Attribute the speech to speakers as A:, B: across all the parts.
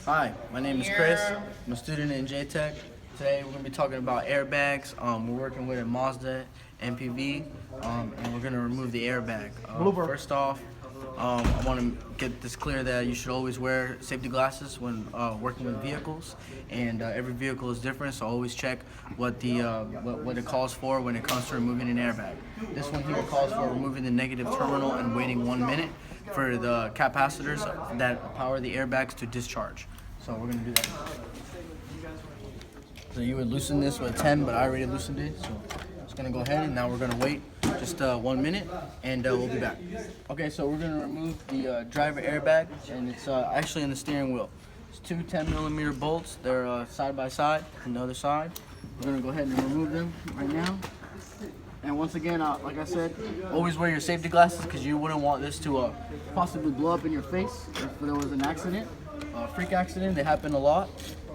A: Hi, my name is Chris. I'm a student in JTech. Today we're going to be talking about airbags. We're working with a Mazda MPV, and we're going to remove the airbag. First off, I want to get this clear that you should always wear safety glasses when working with vehicles, and every vehicle is different, so always check what it calls for when it comes to removing an airbag. This one here calls for removing the negative terminal and waiting 1 minute for the capacitors that power the airbags to discharge. So we're going to do that. So you would loosen this with a 10, but I already loosened it. So just going to go ahead, and now we're going to wait just 1 minute, and we'll be back. Okay, so we're going to remove the driver airbag, and it's actually in the steering wheel. It's two 10mm bolts. They're side by side on the other side. We're going to go ahead and remove them right now. And once again, like I said, always wear your safety glasses because you wouldn't want this to possibly blow up in your face if there was an accident. Freak accident, they happen a lot.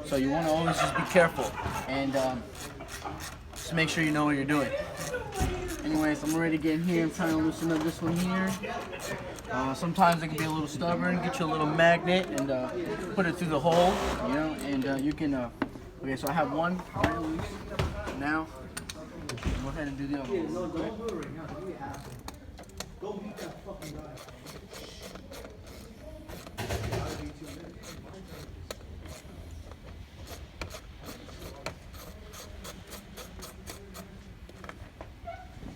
A: So you want to always just be careful and just make sure you know what you're doing. Anyways, I'm ready to get in here. I'm trying to loosen up this one here. Sometimes it can be a little stubborn. Get you a little magnet and put it through the hole, you know, and you can, okay, so I have one right loose. Now, go ahead and do the other one.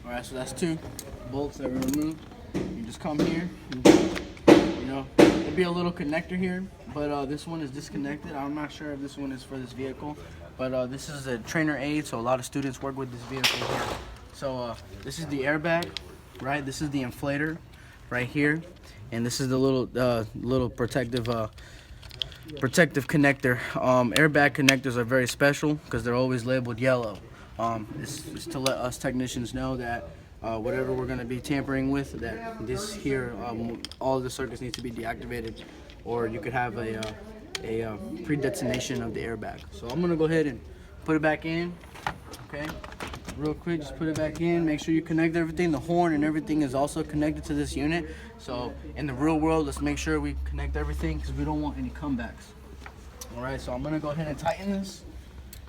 A: Alright, so that's two bolts that we removed. You just come here, you know, there'll be a little connector here, but this one is disconnected. I'm not sure if this one is for this vehicle, but this is a trainer aid, so a lot of students work with this vehicle here. So this is the airbag, right? This is the inflator right here, and this is the little protective connector. Airbag connectors are very special because they're always labeled yellow. It's to let us technicians know that whatever we're going to be tampering with, that this here, all of the circuits need to be deactivated, or you could have a pre-detonation of the airbag. So I'm going to go ahead and put it back in, okay? Real quick, just put it back in, make sure you connect everything. The horn and everything is also connected to this unit. So in the real world, let's make sure we connect everything because we don't want any comebacks. All right, so I'm going to go ahead and tighten this,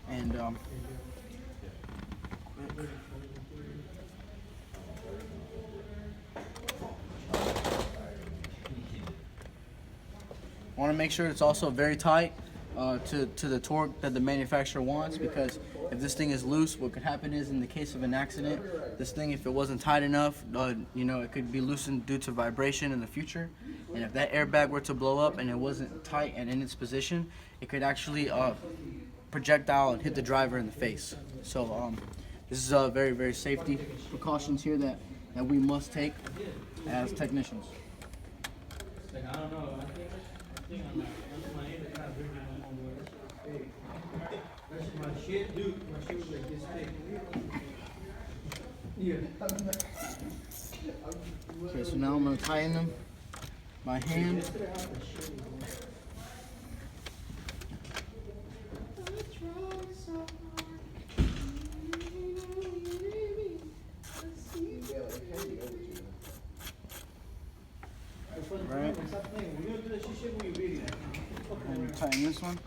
A: and I want to make sure it's also very tight to the torque that the manufacturer wants, because if this thing is loose, what could happen is, in the case of an accident, this thing, if it wasn't tight enough, you know, it could be loosened due to vibration in the future. And if that airbag were to blow up and it wasn't tight and in its position, it could actually projectile and hit the driver in the face. So this is very, very safety precautions here that we must take as technicians.
B: I don't know. I think my hand is kind of bigger than my own. That's my shit, dude. My shit was like this thick. Yeah.
A: Okay, so now I'm gonna tighten them by hand. Right. And tighten this one.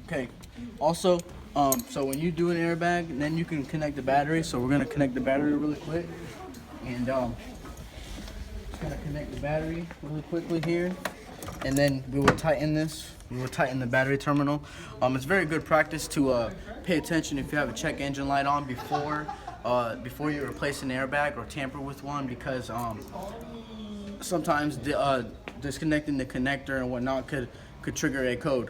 A: Okay. Also, so when you do an airbag, then you can connect the battery. So we're gonna connect the battery really quick, and just gonna connect the battery really quickly here, and then we will tighten this. We will tighten the battery terminal. It's very good practice to pay attention if you have a check engine light on before you replace an airbag or tamper with one, because sometimes disconnecting the connector and whatnot could trigger a code.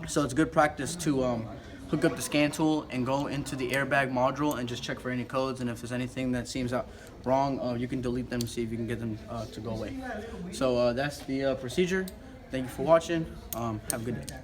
A: So it's good practice to hook up the scan tool and go into the airbag module and just check for any codes, and if there's anything that seems wrong, you can delete them and see if you can get them to go away. So that's the procedure. Thank you for watching. Have a good day.